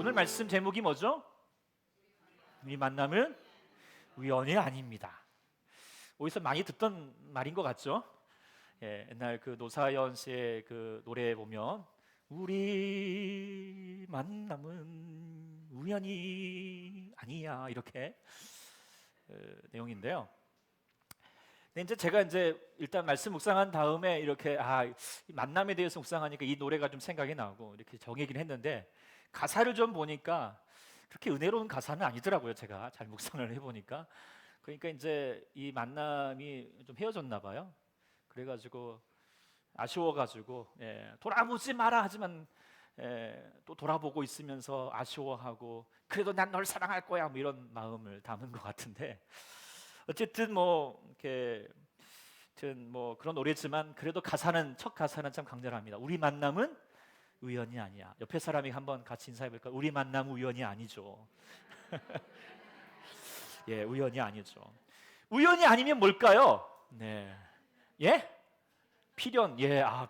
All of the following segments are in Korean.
오늘 말씀 제목이 뭐죠? 우리 만남은 우연이 아닙니다. 어디서 많이 듣던 말인 것 같죠? 옛날 그 노사연 씨의 그 노래에 보면 우리 만남은 우연이 아니야 이렇게 내용인데요. 근데 이제 제가 일단 말씀 묵상한 다음에 이렇게 이 만남에 대해서 묵상하니까 이 노래가 좀 생각이 나고 이렇게 정얘기를 했는데 가사를 좀 보니까 그렇게 은혜로운 가사는 아니더라고요. 제가 잘 묵상을 해보니까 그러니까 이제 이 만남이 좀 헤어졌나 봐요. 그래가지고 아쉬워가지고 돌아보지 마라 하지만 또 돌아보고 있으면서 아쉬워하고 그래도 난 널 사랑할 거야 뭐 이런 마음을 담은 것 같은데 어쨌든 뭐 그런 노래지만 그래도 첫 가사는 참 강렬합니다. 우리 만남은 우연이 아니야. 옆에 사람이 한번 같이 인사해볼까요? 우리 만남은 우연이 아니죠. 우연이 아니죠. 우연이 아니면 뭘까요? 네, 필연,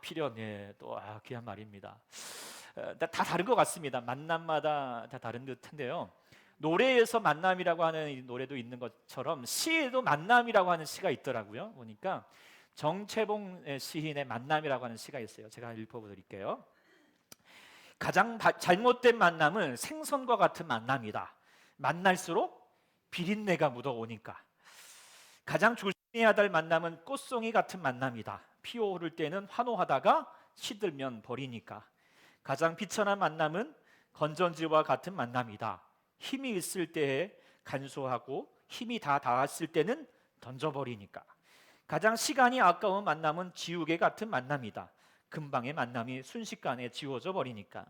필연, 또 귀한 말입니다. 다 다른 것 같습니다. 만남마다 다 다른 듯한데요. 노래에서 만남이라고 하는 이 노래도 있는 것처럼 시에도 만남이라고 하는 시가 있더라고요. 보니까 정채봉 시인의 만남이라고 하는 시가 있어요. 제가 읽어드릴게요. 가장 잘못된 만남은 생선과 같은 만남이다. 만날수록 비린내가 묻어오니까. 가장 조심해야 될 만남은 꽃송이 같은 만남이다. 피어오를 때는 환호하다가 시들면 버리니까. 가장 비천한 만남은 건전지와 같은 만남이다. 힘이 있을 때에 간소하고 힘이 다 닿았을 때는 던져버리니까. 가장 시간이 아까운 만남은 지우개 같은 만남이다. 금방의 만남이 순식간에 지워져 버리니까.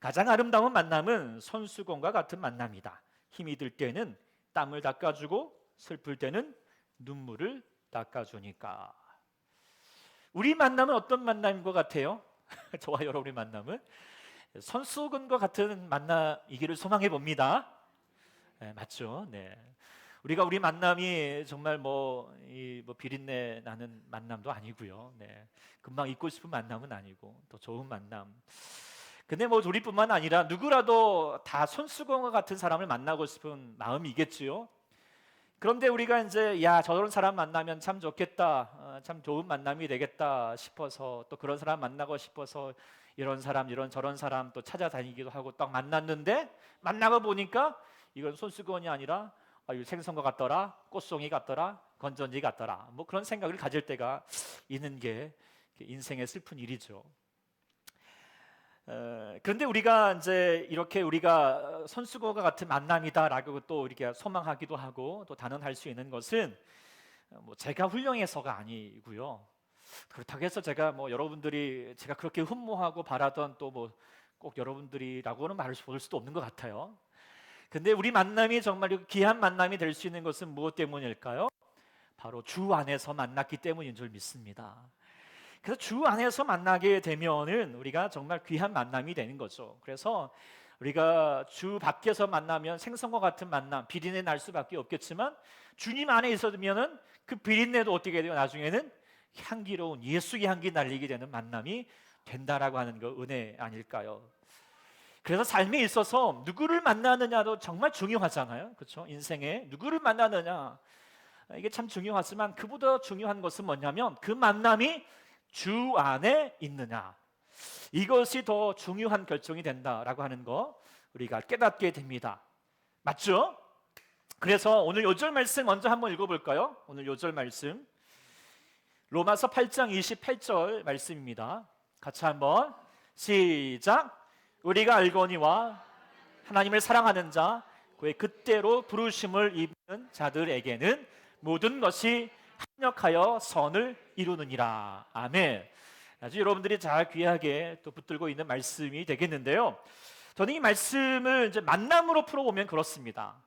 가장 아름다운 만남은 손수건과 같은 만남이다. 힘이 들 때는 땀을 닦아주고 슬플 때는 눈물을 닦아주니까. 우리 만남은 어떤 만남인 것 같아요? 저와 여러분의 만남은 손수건과 같은 만남이기를 소망해 봅니다. 맞죠? 우리가 우리 만남이 정말 비린내 나는 만남도 아니고요. 금방 잊고 싶은 만남은 아니고 또 좋은 만남. 근데 우리뿐만 아니라 누구라도 다 손수건과 같은 사람을 만나고 싶은 마음이겠지요. 그런데 우리가 저런 사람 만나면 참 좋겠다, 참 좋은 만남이 되겠다 싶어서 또 그런 사람 만나고 싶어서 이런 사람 저런 사람 또 찾아다니기도 하고 딱 만났는데 만나고 보니까 이건 손수건이 아니라 이거 생선과 같더라, 꽃송이 같더라, 건전지 같더라 뭐 그런 생각을 가질 때가 있는 게 인생의 슬픈 일이죠. 그런데 우리가 이렇게 우리가 손수건과 같은 만남이다라고 또 이렇게 소망하기도 하고 또 단언할 수 있는 것은 제가 훌륭해서가 아니고요. 그렇다고 해서 제가 여러분들이 제가 그렇게 흠모하고 바라던 또 꼭 여러분들이라고는 말할 수도 없는 것 같아요. 근데 우리 만남이 정말 귀한 만남이 될 수 있는 것은 무엇 때문일까요? 바로 주 안에서 만났기 때문인 줄 믿습니다. 그래서 주 안에서 만나게 되면은 우리가 정말 귀한 만남이 되는 거죠. 그래서 우리가 주 밖에서 만나면 생선과 같은 만남, 비린내 날 수밖에 없겠지만 주님 안에 있어두면은 그 비린내도 어떻게 돼요? 나중에는 향기로운 예수의 향기 날리게 되는 만남이 된다라고 하는 거 은혜 아닐까요? 그래서 삶에 있어서 누구를 만나느냐도 정말 중요하잖아요. 그렇죠? 인생에 누구를 만나느냐 이게 참 중요하지만 그보다 중요한 것은 뭐냐면 그 만남이 주 안에 있느냐, 이것이 더 중요한 결정이 된다라고 하는 거 우리가 깨닫게 됩니다. 맞죠? 그래서 오늘 요절 말씀 먼저 한번 읽어볼까요? 오늘 요절 말씀 로마서 8장 28절 말씀입니다. 같이 한번 시작. 우리가 알거니와 하나님을 사랑하는 자 그의 그때로 부르심을 입는 자들에게는 모든 것이 합력하여 선을 이루느니라. 아멘. 아주 여러분들이 잘 귀하게 또 붙들고 있는 말씀이 되겠는데요. 저는 이 말씀을 만남으로 풀어보면 그렇습니다.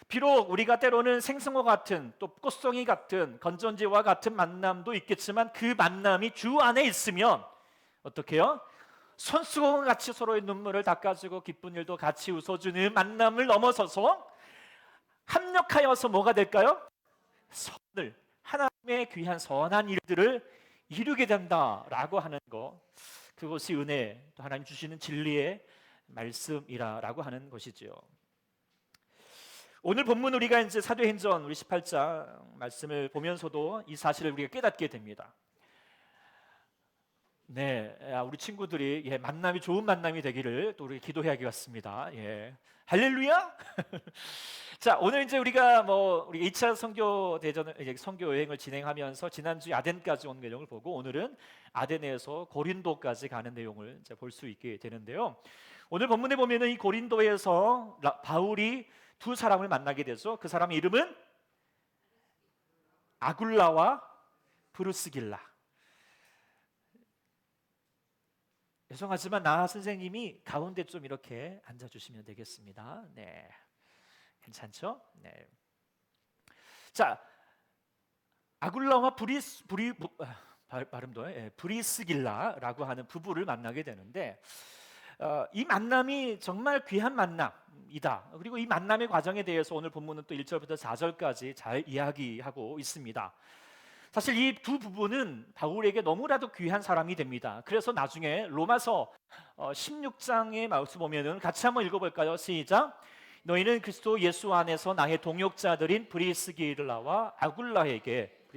비록 우리가 때로는 생선과 같은 또 꽃송이 같은 건전지와 같은 만남도 있겠지만 그 만남이 주 안에 있으면 어떻게 해요? 손수건 같이 서로의 눈물을 닦아주고 기쁜 일도 같이 웃어주는 만남을 넘어서서 합력하여서 뭐가 될까요? 선을, 하나님의 귀한 선한 일들을 이루게 된다라고 하는 것, 그것이 은혜, 또 하나님 주시는 진리의 말씀이라고 하는 것이지요. 오늘 본문 우리가 이제 사도행전 우리 18장 말씀을 보면서도 이 사실을 우리가 깨닫게 됩니다. 네, 우리 친구들이 만남이 좋은 만남이 되기를 또 우리 기도해야겠습니다. 예, 할렐루야. 자, 오늘 이제 우리가 우리 2차 선교 대전 선교 여행을 진행하면서 지난주 아덴까지 온 내용을 보고 오늘은 아덴에서 고린도까지 가는 내용을 이제 볼 수 있게 되는데요. 오늘 본문에 보면은 이 고린도에서 바울이 두 사람을 만나게 되죠. 그 사람의 이름은 아굴라와 브루스길라. 죄송하지만 나 선생님이 가운데 좀 이렇게 앉아주시면 되겠습니다. 네, 괜찮죠? 네. 자, 아굴라와 브리스길라라고 하는 부부를 만나게 되는데 이 만남이 정말 귀한 만남이다. 그리고 이 만남의 과정에 대해서 오늘 본문은 또 1절부터 4절까지 잘 이야기하고 있습니다. 사실 이 두 부부는 바울에게 너무나도 귀한 사람이 됩니다. 그래서 나중에 로마서 16장의 말씀 보면은 같이 한번 읽어볼까요? 시작. 너희는 그리스도 예수 안에서 나의 동역자들인 브리스길라와 아굴라에게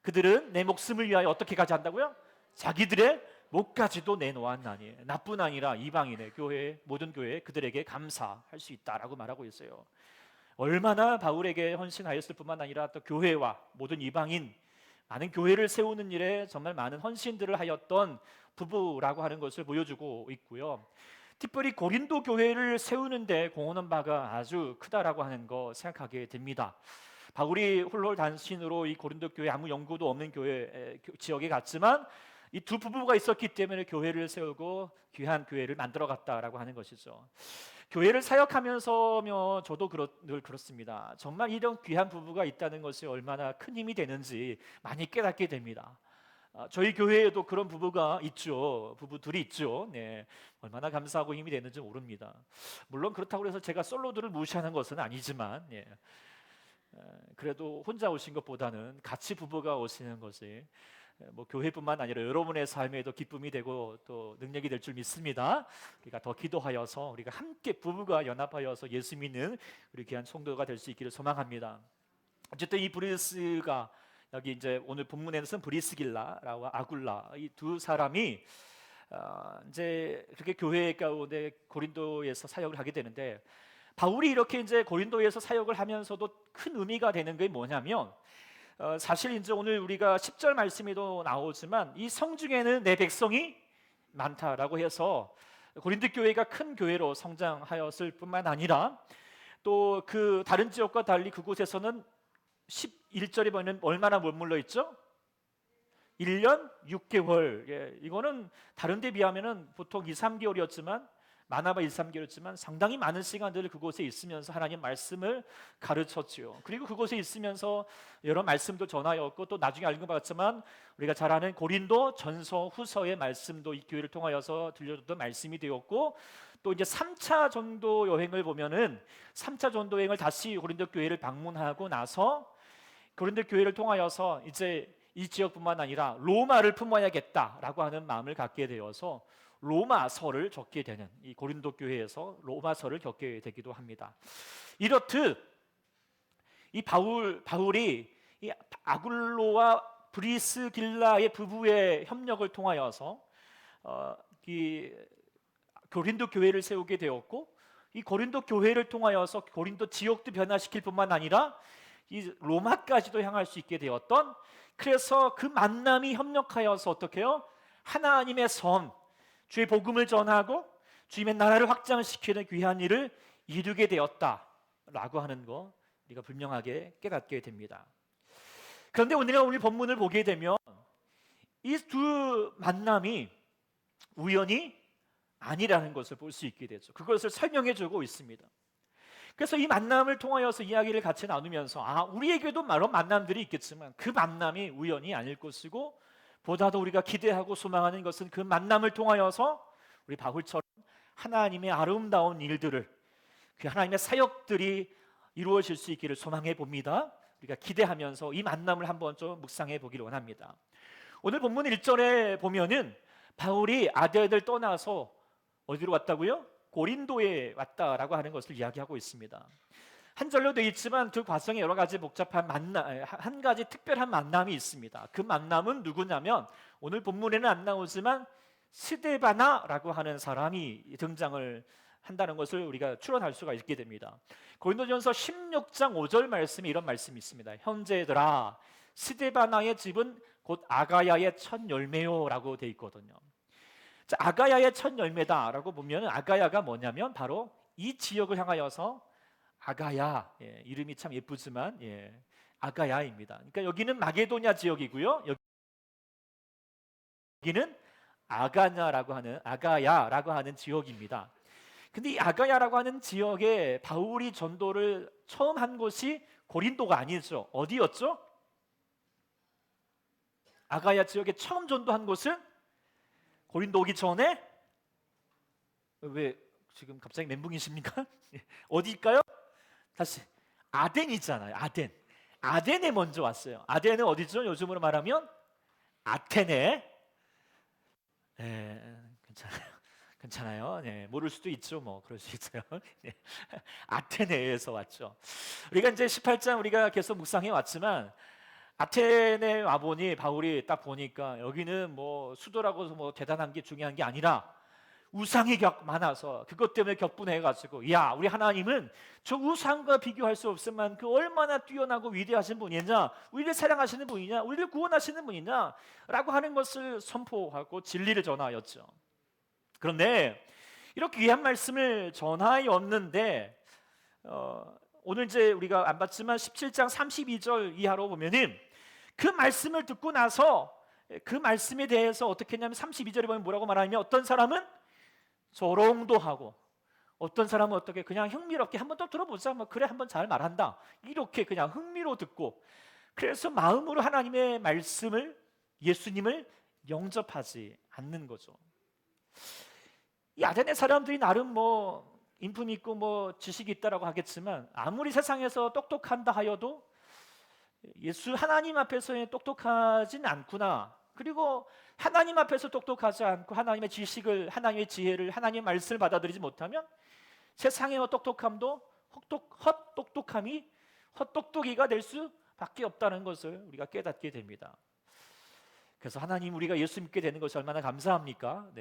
그들은 내 목숨을 위하여 어떻게 가져간다고요? 자기들의 목까지도 내놓았나니 나뿐 아니라 이방인의 교회 모든 교회에 그들에게 감사할 수 있다라고 말하고 있어요. 얼마나 바울에게 헌신하였을 뿐만 아니라 또 교회와 모든 이방인 많은 교회를 세우는 일에 정말 많은 헌신들을 하였던 부부라고 하는 것을 보여주고 있고요. 특별히 고린도 교회를 세우는데 공헌한 바가 아주 크다라고 하는 거 생각하게 됩니다. 바울이 홀로 단신으로 이 고린도 교회 아무 연고도 없는 교회 지역에 갔지만 이 두 부부가 있었기 때문에 교회를 세우고 귀한 교회를 만들어갔다라고 하는 것이죠. 교회를 사역하면서 저도 늘 그렇습니다. 정말 이런 귀한 부부가 있다는 것이 얼마나 큰 힘이 되는지 많이 깨닫게 됩니다. 저희 교회에도 그런 부부가 있죠. 부부들이 있죠. 네, 얼마나 감사하고 힘이 되는지 모릅니다. 물론 그렇다고 해서 제가 솔로들을 무시하는 것은 아니지만 그래도 혼자 오신 것보다는 같이 부부가 오시는 것이 교회뿐만 아니라 여러분의 삶에도 기쁨이 되고 또 능력이 될 줄 믿습니다. 우리가 더 기도하여서 우리가 함께 부부가 연합하여서 예수 믿는 우리 귀한 성도가 될 수 있기를 소망합니다. 어쨌든 이 브리스가 여기 이제 오늘 본문에는 브리스길라와 아굴라 이 두 사람이 이제 그렇게 교회 가운데 고린도에서 사역을 하게 되는데 바울이 이렇게 이제 고린도에서 사역을 하면서도 큰 의미가 되는 게 뭐냐면 사실 이제 오늘 우리가 10절 말씀에도 나오지만 이 성중에는 내 백성이 많다라고 해서 고린도 교회가 큰 교회로 성장하였을 뿐만 아니라 또 그 다른 지역과 달리 그곳에서는 11절에 보면 얼마나 머물러 있죠? 1년 6개월. 이거는 다른 데 비하면은 보통 2, 3개월이었지만 많아봐 1, 3개월이었지만 상당히 많은 시간들을 그곳에 있으면서 하나님 말씀을 가르쳤지요. 그리고 그곳에 있으면서 여러 말씀도 전하였고 또 나중에 알고 봤지만 우리가 잘 아는 고린도 전서 후서의 말씀도 이 교회를 통하여서 들려줬던 말씀이 되었고 또 이제 3차 전도 여행을 보면은 3차 전도 여행을 다시 고린도 교회를 방문하고 나서 고린도 교회를 통하여서 이제 이 지역뿐만 아니라 로마를 품어야겠다라고 하는 마음을 갖게 되어서 로마서를 적게 되는 이 고린도 교회에서 로마서를 겪게 되기도 합니다. 이렇듯 이 바울이 이 아굴로와 브리스길라의 부부의 협력을 통하여서 이 고린도 교회를 세우게 되었고 이 고린도 교회를 통하여서 고린도 지역도 변화시킬 뿐만 아니라 이 로마까지도 향할 수 있게 되었던 그래서 그 만남이 협력하여서 어떻게 해요? 하나님의 선 주의 복음을 전하고 주님의 나라를 확장시키는 귀한 일을 이루게 되었다라고 하는 거 우리가 분명하게 깨닫게 됩니다. 그런데 오늘 본문을 보게 되면 이 두 만남이 우연이 아니라는 것을 볼 수 있게 되죠. 그것을 설명해 주고 있습니다. 그래서 이 만남을 통하여서 이야기를 같이 나누면서 우리에게도 여러 만남들이 있겠지만 그 만남이 우연이 아닐 것이고 보다도 우리가 기대하고 소망하는 것은 그 만남을 통하여서 우리 바울처럼 하나님의 아름다운 일들을 그 하나님의 사역들이 이루어질 수 있기를 소망해 봅니다. 우리가 기대하면서 이 만남을 한번 좀 묵상해 보기를 원합니다. 오늘 본문 1절에 보면은 바울이 아덴을 떠나서 어디로 왔다고요? 고린도에 왔다라고 하는 것을 이야기하고 있습니다. 한 절로 되어 있지만 그 과정에 여러 가지 복잡한 한 가지 특별한 만남이 있습니다. 그 만남은 누구냐면 오늘 본문에는 안 나오지만 스데바나라고 하는 사람이 등장을 한다는 것을 우리가 추론할 수가 있게 됩니다. 고린도전서 16장 5절 말씀에 이런 말씀이 있습니다. 형제들아, 스데바나의 집은 곧 아가야의 첫 열매요라고 되어 있거든요. 자, 아가야의 첫 열매다라고 보면 아가야가 뭐냐면 바로 이 지역을 향하여서 아가야, 이름이 참 예쁘지만 아가야입니다. 그러니까 여기는 마게도냐 지역이고요. 여기는 아가야라고 하는 지역입니다. 근데 이 아가야라고 하는 지역에 바울이 전도를 처음 한 곳이 고린도가 아니죠. 어디였죠? 아가야 지역에 처음 전도한 곳은 고린도 오기 전에 왜 지금 갑자기 멘붕이십니까? 어디일까요? 다시 아덴이잖아요. 아덴에 먼저 왔어요. 아덴은 어디죠? 요즘으로 말하면 아테네. 괜찮아요. 모를 수도 있죠. 뭐 그럴 수 있어요. 아테네에서 왔죠. 우리가 이제 18장 우리가 계속 묵상해 왔지만 아테네 와보니 바울이 딱 보니까 여기는 뭐 수도라고 뭐 대단한 게 중요한 게 아니라 우상이 많아서 그것 때문에 격분해가지고 야, 우리 하나님은 저 우상과 비교할 수 없을 만큼 얼마나 뛰어나고 위대하신 분이냐, 우리를 사랑하시는 분이냐, 우리를 구원하시는 분이냐 라고 하는 것을 선포하고 진리를 전하였죠. 그런데 이렇게 귀한 말씀을 전하였는데 오늘 이제 우리가 안 봤지만 17장 32절 이하로 보면은 그 말씀을 듣고 나서 그 말씀에 대해서 어떻게 했냐면 32절에 보면 뭐라고 말하냐면 어떤 사람은 조롱도 하고 어떤 사람은 어떻게 그냥 흥미롭게 한번 더 들어보자, 뭐 그래 한번 잘 말한다 이렇게 그냥 흥미로 듣고 그래서 마음으로 하나님의 말씀을 예수님을 영접하지 않는 거죠. 이 아테네 사람들이 나름 뭐 인품 있고 뭐 지식이 있다라고 하겠지만 아무리 세상에서 똑똑한다 하여도 예수 하나님 앞에서는 똑똑하진 않구나. 그리고 하나님 앞에서 똑똑하지 않고 하나님의 지식을, 하나님의 지혜를, 하나님의 말씀을 받아들이지 못하면 세상의 똑똑함도 헛똑똑이가 될 수밖에 없다는 것을 우리가 깨닫게 됩니다. 그래서 하나님, 우리가 예수 믿게 되는 것이 얼마나 감사합니까?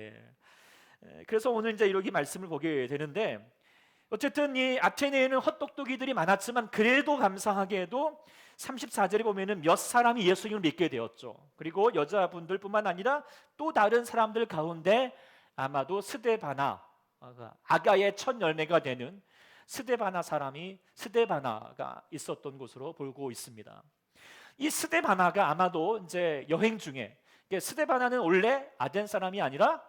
그래서 오늘 이제 이렇게 말씀을 보게 되는데 어쨌든 이 아테네에는 헛똑똑이들이 많았지만 그래도 감사하게도 34절에 보면은 몇 사람이 예수님을 믿게 되었죠. 그리고 여자분들뿐만 아니라 또 다른 사람들 가운데 아마도 스데바나, 아가의 첫 열매가 되는 스데바나가 있었던 것으로 보고 있습니다. 이 스데바나가 아마도 이제 여행 중에, 스데바나는 원래 아덴 사람이 아니라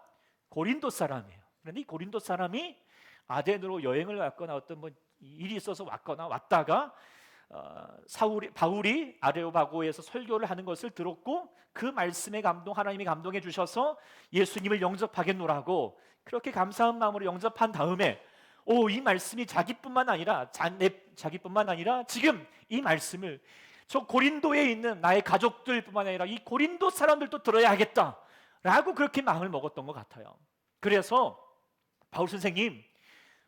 고린도 사람이에요. 그런데 이 고린도 사람이 아덴으로 여행을 왔거나 어떤 뭐 일이 있어서 왔다가 바울이 아레오바고에서 설교를 하는 것을 들었고 그 말씀에 하나님이 감동해 주셔서 예수님을 영접하겠노라고 그렇게 감사한 마음으로 영접한 다음에 이 말씀이 자기뿐만 아니라 지금 이 말씀을 저 고린도에 있는 나의 가족들뿐만 아니라 이 고린도 사람들도 들어야겠다라고 그렇게 마음을 먹었던 것 같아요. 그래서 바울 선생님,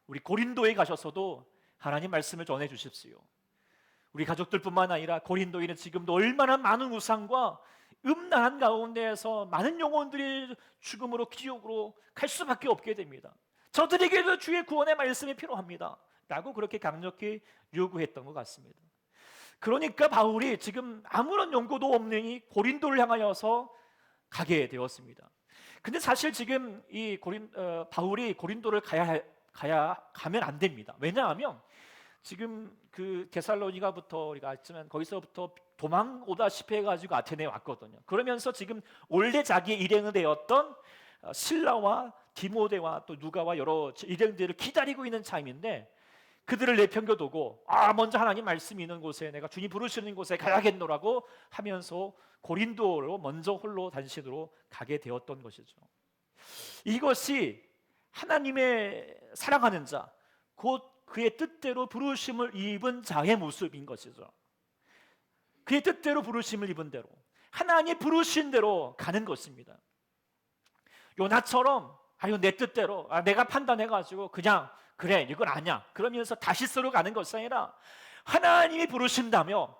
우리 고린도에 가셔서도 하나님 말씀을 전해 주십시오. 우리 가족들뿐만 아니라 고린도에는 지금도 얼마나 많은 우상과 음란한 가운데에서 많은 영혼들이 죽음으로 지옥으로 갈 수밖에 없게 됩니다. 저들에게도 주의 구원의 말씀이 필요합니다 라고 그렇게 강력히 요구했던 것 같습니다. 그러니까 바울이 지금 아무런 연고도 없는 이 고린도를 향하여서 가게 되었습니다. 근데 사실 지금 이 바울이 고린도를 가면 안 됩니다. 왜냐하면 지금 그 데살로니가부터 우리가 알지만 거기서부터 도망오다시피 해가지고 아테네에 왔거든요. 그러면서 지금 원래 자기의 일행이 되었던 실라와 디모데와 또 누가와 여러 일행들을 기다리고 있는 차임인데 그들을 내팽겨두고 먼저 하나님 말씀이 있는 곳에 내가 주님 부르시는 곳에 가야겠노라고 하면서 고린도로 먼저 홀로 단신으로 가게 되었던 것이죠. 이것이 하나님의 사랑하는 자, 곧 그의 뜻대로 부르심을 입은 자의 모습인 것이죠. 그의 뜻대로 부르심을 입은 대로 하나님 부르신 대로 가는 것입니다. 요나처럼 아유 내 뜻대로 내가 판단해가지고 그냥 그래 이건 아니야 그러면서 다시스로 가는 것이 아니라 하나님이 부르신다며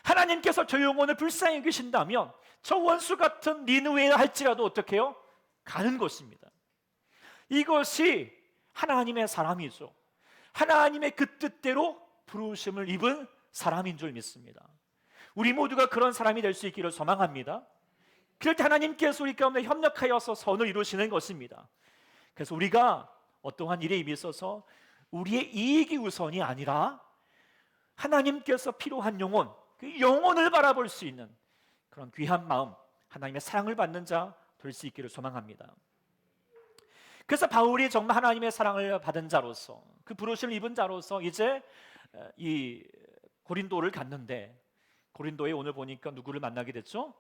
하나님께서 저 영혼을 불쌍히 여기신다면 저 원수 같은 니느웨에 할지라도 어떻게 해요? 가는 것입니다. 이것이 하나님의 사람이죠. 하나님의 그 뜻대로 부르심을 입은 사람인 줄 믿습니다. 우리 모두가 그런 사람이 될 수 있기를 소망합니다. 그럴 때 하나님께서 우리 가운데 협력하여서 선을 이루시는 것입니다. 그래서 우리가 어떠한 일에 있어서 우리의 이익이 우선이 아니라 하나님께서 필요한 영혼, 그 영혼을 바라볼 수 있는 그런 귀한 마음, 하나님의 사랑을 받는 자 될 수 있기를 소망합니다. 그래서 바울이 정말 하나님의 사랑을 받은 자로서 그 부르심을 입은 자로서 이제 이 고린도를 갔는데 고린도에 오늘 보니까 누구를 만나게 됐죠?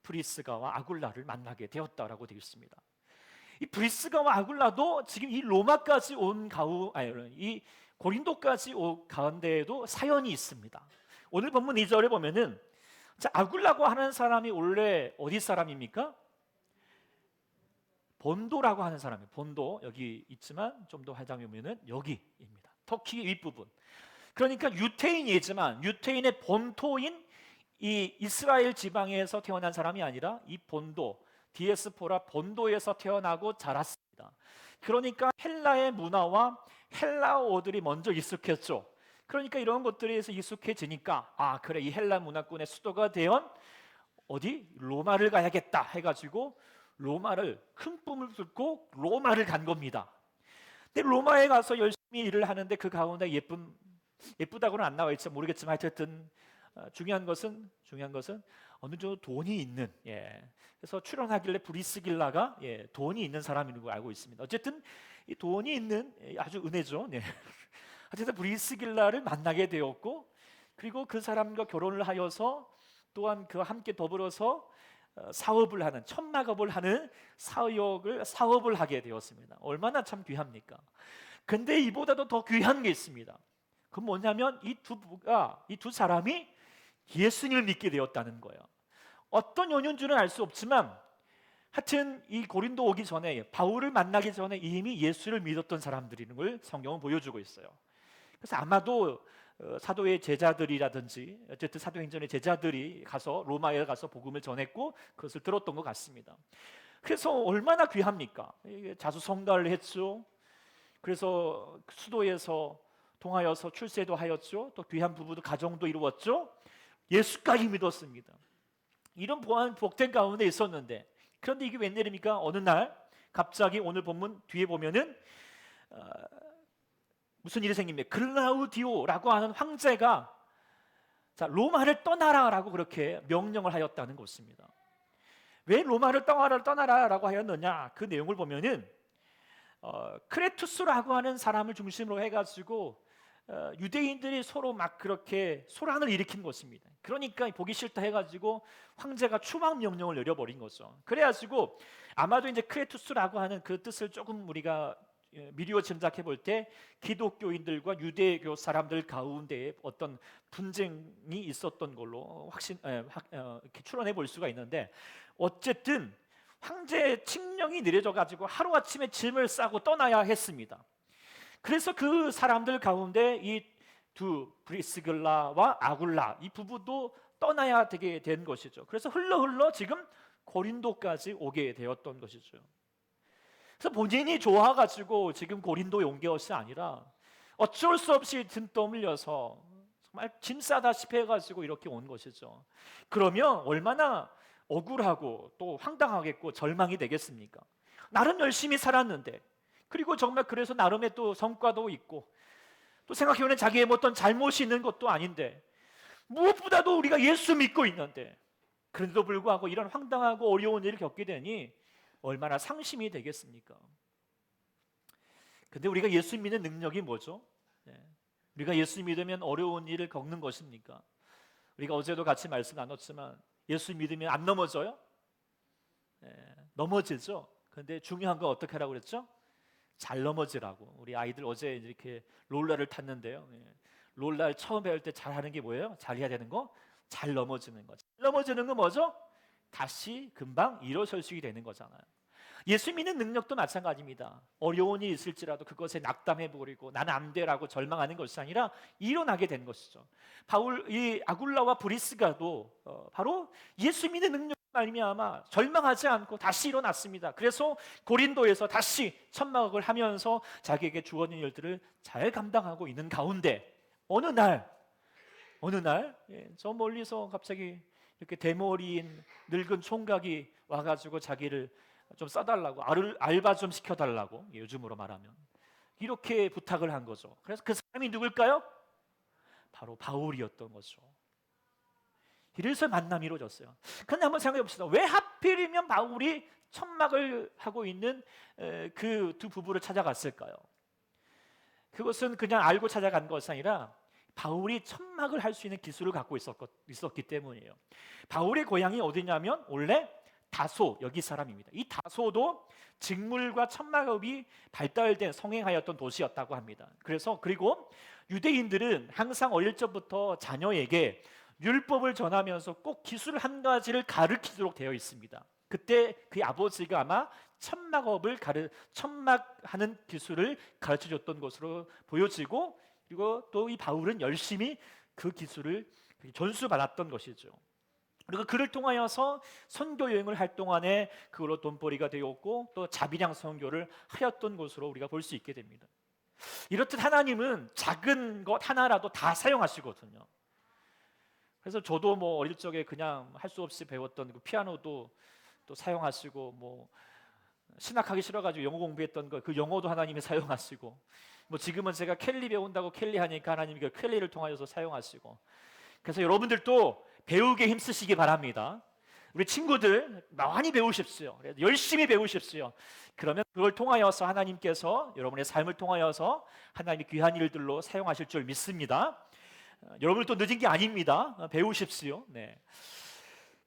브리스가와 아굴라를 만나게 되었다라고 되어 있습니다. 이 브리스가와 아굴라도 지금 이 로마까지 이 고린도까지 온 가운데에도 사연이 있습니다. 오늘 본문 2절에 보면은 아굴라고 하는 사람이 원래 어디 사람입니까? 본도라고 하는 사람이에요. 본도 여기 있지만 좀 더 하자면 보면은 여기입니다. 터키 윗부분. 그러니까 유태인이지만 유태인의 본토인 이 이스라엘 지방에서 태어난 사람이 아니라 이 본도 디에스포라 본도에서 태어나고 자랐습니다. 그러니까 헬라의 문화와 헬라어들이 먼저 익숙했죠. 그러니까 이런 것들에서 익숙해지니까 그래 이 헬라 문화권의 수도가 되온 어디 로마를 가야겠다 해가지고 로마를 큰 꿈을 뚫고 로마를 간 겁니다. 근데 로마에 가서 열심히 일을 하는데 그 가운데 예쁘다고는 안 나와 있지 모르겠지만 하여튼 중요한 것은 어느 정도 돈이 있는 그래서 출연하길래 브리스길라가 돈이 있는 사람인 걸 알고 있습니다. 어쨌든 이 돈이 있는 아주 은혜죠. 어쨌든 브리스길라를 만나게 되었고 그리고 그 사람과 결혼을 하여서 또한 그와 함께 더불어서 사업을 하는 천막업을 하는 사업을 하게 되었습니다. 얼마나 참 귀합니까? 근데 이보다도 더 귀한 게 있습니다. 그건 뭐냐면 이 두 사람이 예수님을 믿게 되었다는 거예요. 어떤 연유인지는 알 수 없지만 하여튼 이 고린도 오기 전에 바울을 만나기 전에 이미 예수를 믿었던 사람들인 걸 성경은 보여주고 있어요. 그래서 아마도 사도의 제자들이라든지 어쨌든 사도행전의 제자들이 가서 로마에 가서 복음을 전했고 그것을 들었던 것 같습니다. 그래서 얼마나 귀합니까? 자수성가를 했죠. 그래서 수도에서 통하여서 출세도 하였죠. 또 귀한 부부도 가정도 이루었죠. 예수까지 믿었습니다. 이런 복된 가운데 있었는데 그런데 이게 웬일입니까? 어느 날 갑자기 오늘 본문 뒤에 보면은 무슨 일이 생깁니까? 글라우디오라고 하는 황제가 로마를 떠나라라고 그렇게 명령을 하였다는 것입니다. 왜 로마를 떠나라라고 하였느냐? 그 내용을 보면은 크레투스라고 하는 사람을 중심으로 해가지고 유대인들이 서로 막 그렇게 소란을 일으킨 것입니다. 그러니까 보기 싫다 해가지고 황제가 추방 명령을 내려버린 거죠. 그래가지고 아마도 이제 크레투스라고 하는 그 뜻을 조금 우리가 미리어 짐작해 볼 때 기독교인들과 유대교 사람들 가운데 어떤 분쟁이 있었던 걸로 이렇게 추론해 볼 수가 있는데 어쨌든 황제의 칙령이 내려져 가지고 하루아침에 짐을 싸고 떠나야 했습니다. 그래서 그 사람들 가운데 이 두 브리스길라와 아굴라 이 부부도 떠나야 되게 된 것이죠. 그래서 흘러 지금 고린도까지 오게 되었던 것이죠. 그래서 본인이 좋아가지고 지금 고린도에 온 것이 아니라 어쩔 수 없이 등 떠밀려서 정말 짐 싸다시피 해가지고 이렇게 온 것이죠. 그러면 얼마나 억울하고 또 황당하겠고 절망이 되겠습니까? 나름 열심히 살았는데 그리고 정말 그래서 나름의 또 성과도 있고 또 생각해보면 자기의 어떤 잘못이 있는 것도 아닌데 무엇보다도 우리가 예수 믿고 있는데 그런데도 불구하고 이런 황당하고 어려운 일을 겪게 되니 얼마나 상심이 되겠습니까? 근데 우리가 예수 믿는 능력이 뭐죠? 우리가 예수 믿으면 어려운 일을 겪는 것입니까? 우리가 어제도 같이 말씀 나눴지만 예수 믿으면 안 넘어져요? 넘어지죠. 근데 중요한 건 어떻게 하라고 그랬죠? 잘 넘어지라고. 우리 아이들 어제 이렇게 롤러를 탔는데요. 롤러 처음 배울 때 잘하는 게 뭐예요? 잘해야 되는 거? 잘 넘어지는 거. 잘 넘어지는 건 뭐죠? 다시 금방 일어설 수 있게 되는 거잖아요. 예수 믿는 능력도 마찬가지입니다. 어려운 일이 있을지라도 그것에 낙담해버리고 나는 안 돼라고 절망하는 것이 아니라 일어나게 된 것이죠. 이 아굴라와 브리스가도 바로 예수 믿는 능력 말미암아 절망하지 않고 다시 일어났습니다. 그래서 고린도에서 다시 천막을 하면서 자기에게 주어진 일들을 잘 감당하고 있는 가운데 어느 날 저 멀리서 갑자기 이렇게 대머리인 늙은 총각이 와가지고 자기를 좀 써달라고 알바 좀 시켜달라고, 요즘으로 말하면 이렇게 부탁을 한 거죠. 그래서 그 사람이 누굴까요? 바로 바울이었던 거죠. 이래서 만남이 이루어졌어요. 그런데 한번 생각해 봅시다. 왜 하필이면 바울이 천막을 하고 있는 그 두 부부를 찾아갔을까요? 그것은 그냥 알고 찾아간 것이 아니라 바울이 천막을 할 수 있는 기술을 갖고 있었기 때문이에요. 바울의 고향이 어디냐면 원래 다소, 여기 사람입니다. 이 다소도 직물과 천막업이 발달된 성행하였던 도시였다고 합니다. 그리고 유대인들은 항상 어릴 적부터 자녀에게 율법을 전하면서 꼭 기술 한 가지를 가르치도록 되어 있습니다. 그때 그 아버지가 아마 천막하는 기술을 가르쳐줬던 것으로 보여지고, 그리고 또 이 바울은 열심히 그 기술을 전수받았던 것이죠. 그리고 그를 통하여서 선교 여행을 할 동안에 그걸로 돈벌이가 되었고 또 자비량 선교를 하였던 것으로 우리가 볼 수 있게 됩니다. 이렇듯 하나님은 작은 것 하나라도 다 사용하시거든요. 그래서 저도 뭐 어릴 적에 그냥 할 수 없이 배웠던 그 피아노도 또 사용하시고, 뭐 신학하기 싫어가지고 영어 공부했던 그 영어도 하나님이 사용하시고, 뭐 지금은 제가 켈리 배운다고 켈리 하니까 하나님이 그 켈리를 통하여서 사용하시고, 그래서 여러분들도 배우게 힘쓰시기 바랍니다. 우리 친구들 많이 배우십시오. 열심히 배우십시오. 그러면 그걸 통하여서 하나님께서 여러분의 삶을 통하여서 하나님의 귀한 일들로 사용하실 줄 믿습니다. 여러분도 늦은 게 아닙니다. 배우십시오. 네.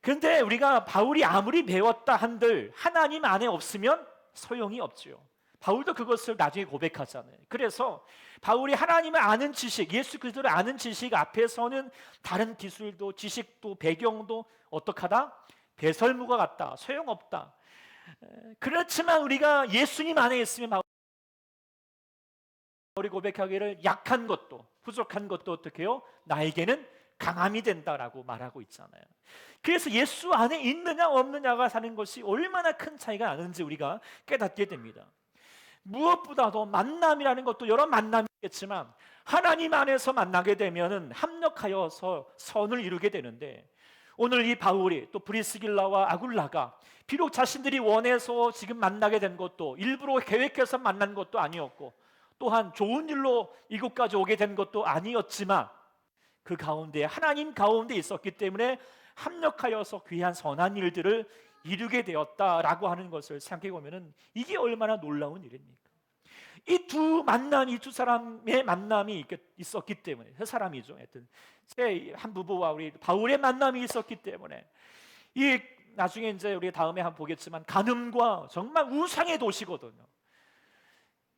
그런데 우리가 바울이 아무리 배웠다 한들 하나님 안에 없으면 소용이 없지요. 바울도 그것을 나중에 고백하잖아요. 그래서 바울이 하나님을 아는 지식, 예수 그리스도를 아는 지식 앞에서는 다른 기술도 지식도 배경도 어떡하다? 배설무가 같다, 소용없다. 그렇지만 우리가 예수님 안에 있으면 바울이 고백하기를 약한 것도 부족한 것도 어떻게 해요? 나에게는 강함이 된다라고 말하고 있잖아요. 그래서 예수 안에 있느냐 없느냐가 사는 것이 얼마나 큰 차이가 나는지 우리가 깨닫게 됩니다. 무엇보다도 만남이라는 것도 여러 만남이 있겠지만 하나님 안에서 만나게 되면은 합력하여서 선을 이루게 되는데, 오늘 이 바울이 또 브리스길라와 아굴라가 비록 자신들이 원해서 지금 만나게 된 것도 일부러 계획해서 만난 것도 아니었고, 또한 좋은 일로 이곳까지 오게 된 것도 아니었지만 그 가운데 하나님 가운데 있었기 때문에 합력하여서 귀한 선한 일들을 이루게 되었다라고 하는 것을 생각해 보면은 이게 얼마나 놀라운 일입니까? 이 두 사람의 만남이 있었기 때문에, 세 사람이죠. 하여튼 한 부부와 우리 바울의 만남이 있었기 때문에, 이 나중에 이제 우리 다음에 한번 보겠지만 간음과 정말 우상의 도시거든요.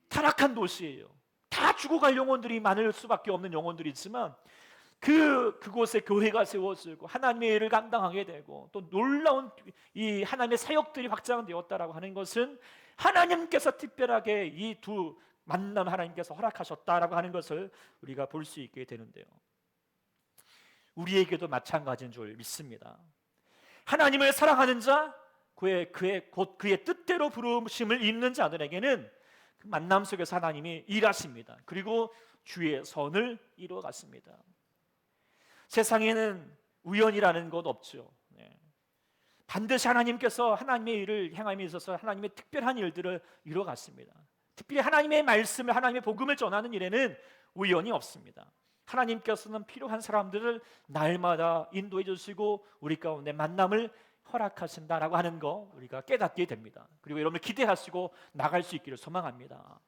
타락한 도시예요. 다 죽어갈 영혼들이 많을 수밖에 없는 영혼들이지만 그곳에 교회가 세워지고 하나님의 일을 감당하게 되고 또 놀라운 이 하나님의 사역들이 확장되었다라고 하는 것은 하나님께서 특별하게 이 두 만남 하나님께서 허락하셨다라고 하는 것을 우리가 볼 수 있게 되는데요. 우리에게도 마찬가지인 줄 믿습니다. 하나님을 사랑하는 자, 그의 뜻대로 부르심을 입는 자들에게는 그 만남 속에서 하나님이 일하십니다. 그리고 주의 선을 이루어갔습니다. 세상에는 우연이라는 것 없죠. 반드시 하나님께서 하나님의 일을 행함에 있어서 하나님의 특별한 일들을 이루어갔습니다. 특별히 하나님의 말씀을, 하나님의 복음을 전하는 일에는 우연이 없습니다. 하나님께서는 필요한 사람들을 날마다 인도해 주시고 우리 가운데 만남을 허락하신다라고 하는 거 우리가 깨닫게 됩니다. 그리고 여러분을 기대하시고 나갈 수 있기를 소망합니다.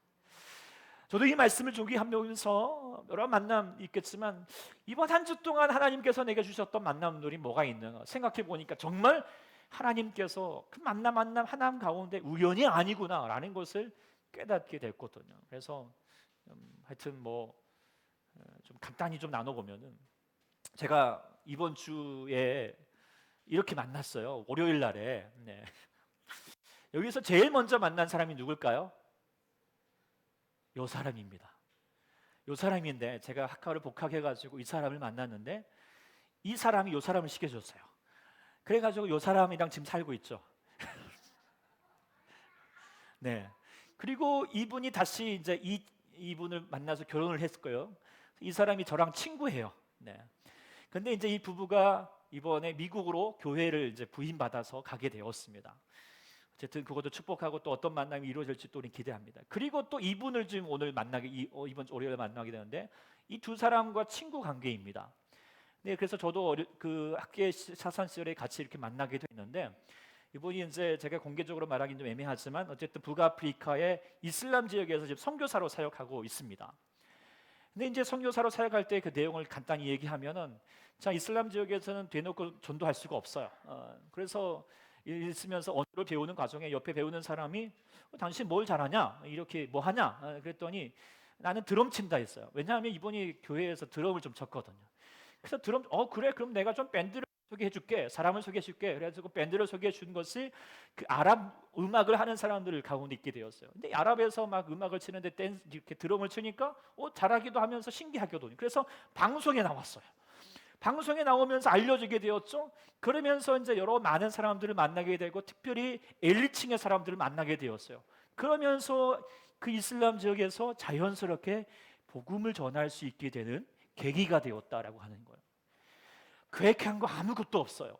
저도 이 말씀을 준비하면서 여러 만남 있겠지만 이번 한 주 동안 하나님께서 내게 주셨던 만남들이 뭐가 있는가 생각해 보니까 정말 하나님께서 그 만남 하나님 가운데 우연이 아니구나라는 것을 깨닫게 됐거든요. 그래서 하여튼 뭐 좀 간단히 좀 나눠보면은, 제가 이번 주에 이렇게 만났어요. 월요일 날에. 여기서 제일 먼저 만난 사람이 누굴까요? 요 사람입니다. 요 사람인데 제가 학과를 복학해가지고 이 사람을 만났는데 이 사람이 요 사람을 시켜줬어요. 그래가지고 요 사람이랑 지금 살고 있죠. 네. 그리고 이분이 다시 이제 이분을 만나서 결혼을 했을 거예요. 이 사람이 저랑 친구예요. 네. 근데 이제 이 부부가 이번에 미국으로 교회를 이제 부임받아서 가게 되었습니다. 어쨌든 그것도 축복하고 또 어떤 만남이 이루어질지 또 우리 기대합니다. 그리고 또 이분을 지금 오늘 이번 월요일에 만나게 되는데 이 두 사람과 친구 관계입니다. 네, 그래서 저도 그 학교의 사산 시절에 같이 이렇게 만나게 됐는데 이분이 이제 제가 공개적으로 말하기는 좀 애매하지만 어쨌든 북아프리카의 이슬람 지역에서 지금 선교사로 사역하고 있습니다. 근데 이제 선교사로 사역할 때 그 내용을 간단히 얘기하면은 자 이슬람 지역에서는 대놓고 전도할 수가 없어요. 그래서 있으면서 언어를 배우는 과정에 옆에 배우는 사람이 당신 뭘 잘하냐 이렇게 뭐 하냐 그랬더니 나는 드럼 친다 했어요. 왜냐하면 이분이 교회에서 드럼을 좀 쳤거든요. 그래서 드럼 그래 그럼 내가 좀 밴드를 소개해줄게 사람을 소개해줄게 그래서 그 밴드를 소개해준 것이 그 아랍 음악을 하는 사람들 가운데 있게 되었어요. 근데 아랍에서 막 음악을 치는데 이렇게 드럼을 치니까 잘하기도 하면서 신기하기도 그래서 방송에 나왔어요. 방송에 나오면서 알려지게 되었죠. 그러면서 이제 여러 많은 사람들을 만나게 되고 특별히 엘리트층의 사람들을 만나게 되었어요. 그러면서 그 이슬람 지역에서 자연스럽게 복음을 전할 수 있게 되는 계기가 되었다라고 하는 거예요. 계획한 거 아무것도 없어요.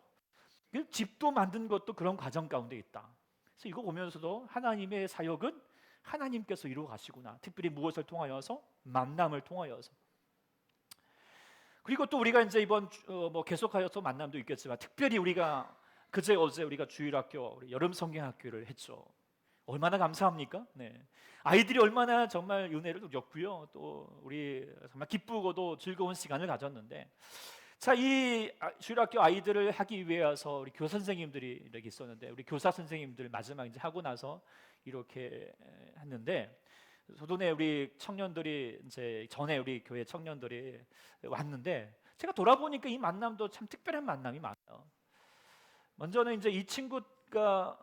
집도 만든 것도 그런 과정 가운데 있다. 그래서 이거 보면서도 하나님의 사역은 하나님께서 이루어 가시구나. 특별히 무엇을 통하여서? 만남을 통하여서. 그리고 또 우리가 이제 이번 뭐 계속하여서 만남도 있겠지만 특별히 우리가 어제 우리가 주일학교 우리 여름 성경학교를 했죠. 얼마나 감사합니까? 네. 아이들이 얼마나 정말 은혜를 누렸고요. 또 우리 정말 기쁘고도 즐거운 시간을 가졌는데 자, 이 주일학교 아이들을 하기 위해서 우리 교사 선생님들이 이렇게 있었는데 우리 교사 선생님들 마지막 이제 하고 나서 이렇게 했는데 소돈에 우리 청년들이 이제 전에 우리 교회 청년들이 왔는데 제가 돌아보니까 이 만남도 참 특별한 만남이 많아요. 먼저는 이제 이 친구가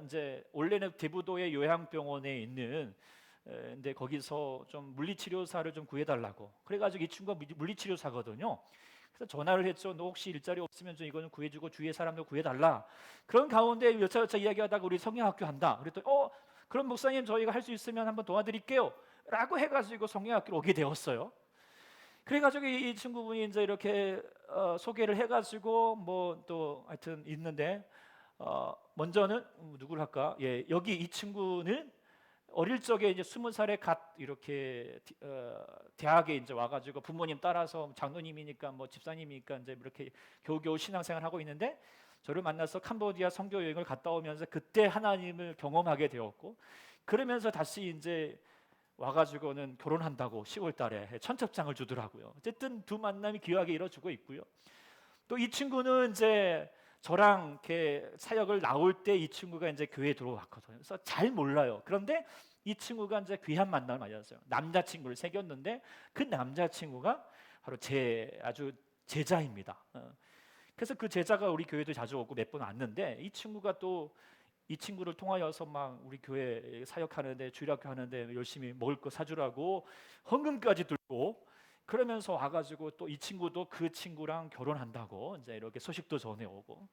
이제 원래는 대부도의 요양병원에 있는 근데 거기서 좀 물리치료사를 좀 구해달라고 그래가지고 이 친구가 물리치료사거든요. 그래서 전화를 했죠. 너 혹시 일자리 없으면 좀 이거는 구해주고 주위의 사람들 구해달라. 그런 가운데 여차여차 이야기하다가 우리 성경학교 한다. 그랬더니 그럼 목사님 저희가 할 수 있으면 한번 도와드릴게요 라고 해가지고 성경학교로 오게 되었어요. 그래가지고 이 친구분이 이제 이렇게 소개를 해가지고 뭐 또 하여튼 있는데 먼저는 누구를 할까? 예, 여기 이 친구는 어릴 적에 이제 20살에 갓 이렇게 대학에 이제 와가지고 부모님 따라서 장로님이니까 뭐 집사님이니까 이제 이렇게 겨우겨우 신앙생활 하고 있는데 저를 만나서 캄보디아 선교 여행을 갔다 오면서 그때 하나님을 경험하게 되었고 그러면서 다시 이제 와가지고는 결혼한다고 10월달에 청첩장을 주더라고요. 어쨌든 두 만남이 귀하게 이루어지고 있고요. 또 이 친구는 이제 저랑 이렇게 사역을 나올 때 이 친구가 이제 교회에 들어왔거든요. 그래서 잘 몰라요. 그런데 이 친구가 이제 귀한 만남을 맞았어요. 남자친구를 사귀었는데 그 남자친구가 바로 제 아주 제자입니다. 그래서 그 제자가 우리 교회도 자주 오고 몇 번 왔는데 이 친구가 또 이 친구를 통하여서 막 우리 교회 사역하는데 주일학교 하는데 열심히 먹을 거 사주라고 헌금까지 들고 그러면서 와가지고 또 이 친구도 그 친구랑 결혼한다고 이제 이렇게 소식도 전해오고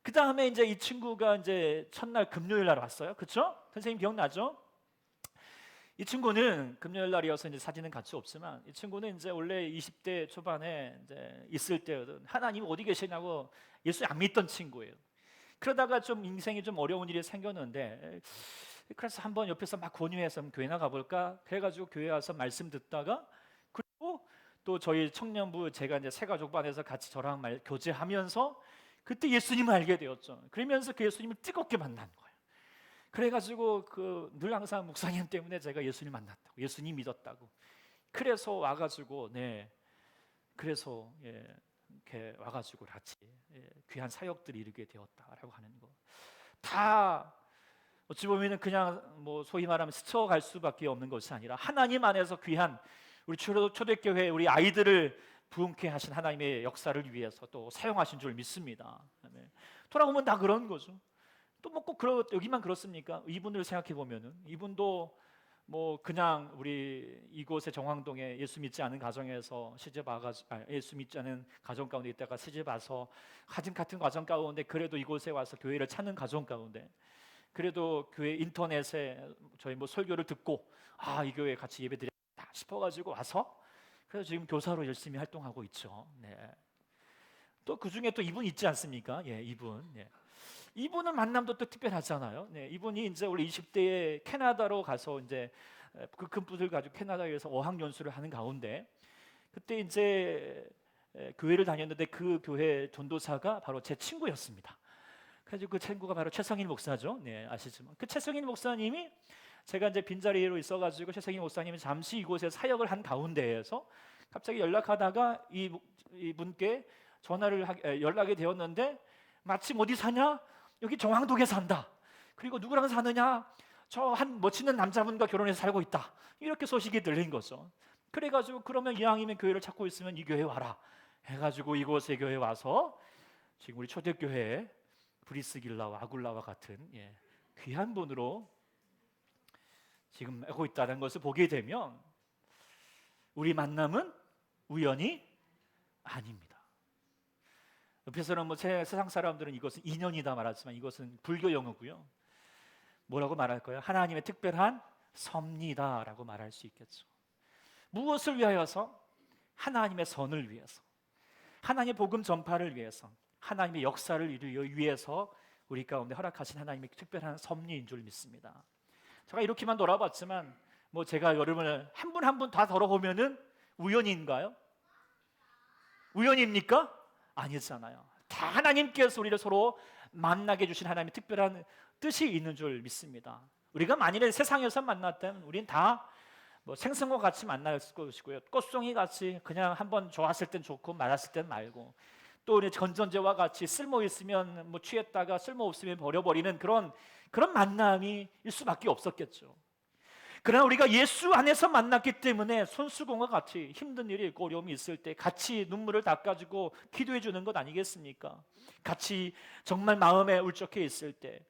그 다음에 이제 이 친구가 이제 첫날 금요일 날 왔어요. 그렇죠? 선생님 기억나죠? 이 친구는 금요일 날이어서 이제 사진은 같이 없지만 이 친구는 이제 원래 20대 초반에 이제 있을 때 하나님 어디 계시냐고 예수 안 믿던 친구예요. 그러다가 좀 인생이 좀 어려운 일이 생겼는데 그래서 한번 옆에서 막 권유해서 교회 나가 볼까? 그래가지고 교회 와서 말씀 듣다가 그리고 또 저희 청년부 제가 이제 새가족반에서 같이 저랑 교제하면서 그때 예수님을 알게 되었죠. 그러면서 그 예수님을 뜨겁게 만난 거예요. 그래가지고 늘 항상 목사님 때문에 제가 예수님 만났다고, 예수님 믿었다고. 그래서 와가지고 그래서 이렇게 와가지고 같이 귀한 사역들이 이루게 되었다라고 하는 거. 다 어찌 보면은 그냥 뭐 소위 말하면 스쳐갈 수밖에 없는 것이 아니라 하나님 안에서 귀한 우리 초대교회 우리 아이들을 부흥케 하신 하나님의 역사를 위해서 또 사용하신 줄 믿습니다. 아멘. 돌아보면 다 그런 거죠. 또 뭐 꼭 여기만 그렇습니까? 이분을 생각해 보면은 이분도 뭐 그냥 우리 이곳의 정황동에 예수 믿지 않은 가정에서 시집 와가지고 예수 믿지 않은 가정 가운데 있다가 시집 와서 같은 과정 가운데 그래도 이곳에 와서 교회를 찾는 가정 가운데 그래도 교회 인터넷에 저희 뭐 설교를 듣고 이 교회 같이 예배드리다 싶어가지고 와서 그래서 지금 교사로 열심히 활동하고 있죠. 네. 또 그 중에 또 이분 있지 않습니까? 예, 이분. 예. 이분은 만남도 또 특별하잖아요. 네, 이분이 이제 우리 20대에 캐나다로 가서 이제 그 금붓을 가지고 캐나다에서 어학연수를 하는 가운데 그때 이제 교회를 다녔는데 그 교회 전도사가 바로 제 친구였습니다. 그래서 그 친구가 바로 최성인 목사죠. 네, 아시지만 그 최성인 목사님이 제가 이제 빈자리로 있어가지고 최성인 목사님이 잠시 이곳에 사역을 한 가운데에서 갑자기 연락하다가 이분께 연락이 되었는데 마침 어디 사냐? 여기 정왕동에 산다. 그리고 누구랑 사느냐? 저 한 멋있는 남자분과 결혼해서 살고 있다. 이렇게 소식이 들린 거죠. 그래가지고 그러면 이왕이면 교회를 찾고 있으면 이 교회 와라 해가지고 이곳에 교회 와서 지금 우리 초대교회 브리스길라와 아굴라와 같은 귀한 분으로 지금 하고 있다는 것을 보게 되면 우리 만남은 우연이 아닙니다. 옆에서는 뭐 세상 사람들은 이것은 인연이다 말하지만 이것은 불교 용어고요. 뭐라고 말할까요? 하나님의 특별한 섭리다라고 말할 수 있겠죠. 무엇을 위하여서? 하나님의 선을 위해서, 하나님의 복음 전파를 위해서, 하나님의 역사를 이루기 위해서 우리 가운데 허락하신 하나님의 특별한 섭리인 줄 믿습니다. 제가 이렇게만 돌아봤지만 뭐 제가 여러분을 한 분 한 분 다 돌아보면은 우연인가요? 우연입니까? 아니잖아요. 다 하나님께서 우리를 서로 만나게 해주신 하나님의 특별한 뜻이 있는 줄 믿습니다. 우리가 만일에 세상에서 만났다면 우린 다 뭐 생선과 같이 만날 것이고요, 꽃송이 같이 그냥 한번 좋았을 땐 좋고 말았을 땐 말고, 또 우리 건전제와 같이 쓸모 있으면 뭐 취했다가 쓸모 없으면 버려버리는 그런 만남이 일 수밖에 없었겠죠. 그러나 우리가 예수 안에서 만났기 때문에 손수공과 같이 힘든 일이 있고 어려움이 있을 때 같이 눈물을 닦아주고 기도해 주는 것 아니겠습니까? 같이 정말 마음에 울적해 있을 때,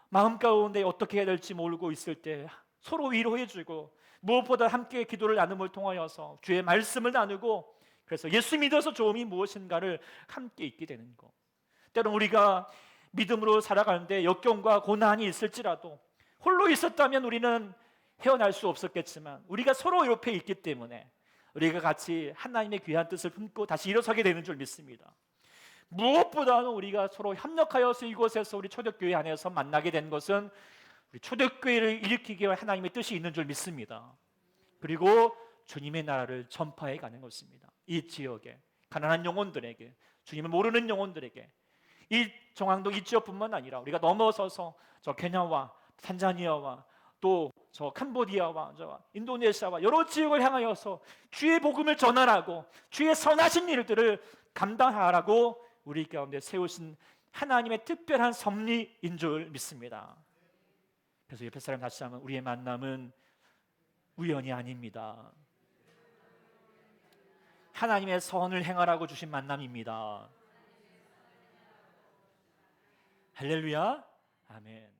마음 가운데 어떻게 해야 될지 모르고 있을 때 서로 위로해 주고, 무엇보다 함께 기도를 나눔을 통하여서 주의 말씀을 나누고, 그래서 예수 믿어서 좋음이 무엇인가를 함께 있게 되는 것. 때론 우리가 믿음으로 살아가는데 역경과 고난이 있을지라도 홀로 있었다면 우리는 헤어날 수 없었겠지만 우리가 서로 옆에 있기 때문에 우리가 같이 하나님의 귀한 뜻을 품고 다시 일어서게 되는 줄 믿습니다. 무엇보다는 우리가 서로 협력하여서 이곳에서 우리 초대교회 안에서 만나게 된 것은 우리 초대교회를 일으키기 위한 하나님의 뜻이 있는 줄 믿습니다. 그리고 주님의 나라를 전파해 가는 것입니다. 이 지역에 가난한 영혼들에게, 주님을 모르는 영혼들에게, 이 정왕동 이 지역뿐만 아니라 우리가 넘어서서 저 케냐와 탄자니아와 또 저 캄보디아와 저 인도네시아와 여러 지역을 향하여서 주의 복음을 전하라고, 주의 선하신 일들을 감당하라고 우리 가운데 세우신 하나님의 특별한 섭리인 줄 믿습니다. 그래서 옆에 사람 다시 하면 우리의 만남은 우연이 아닙니다. 하나님의 선을 행하라고 주신 만남입니다. 할렐루야, 아멘.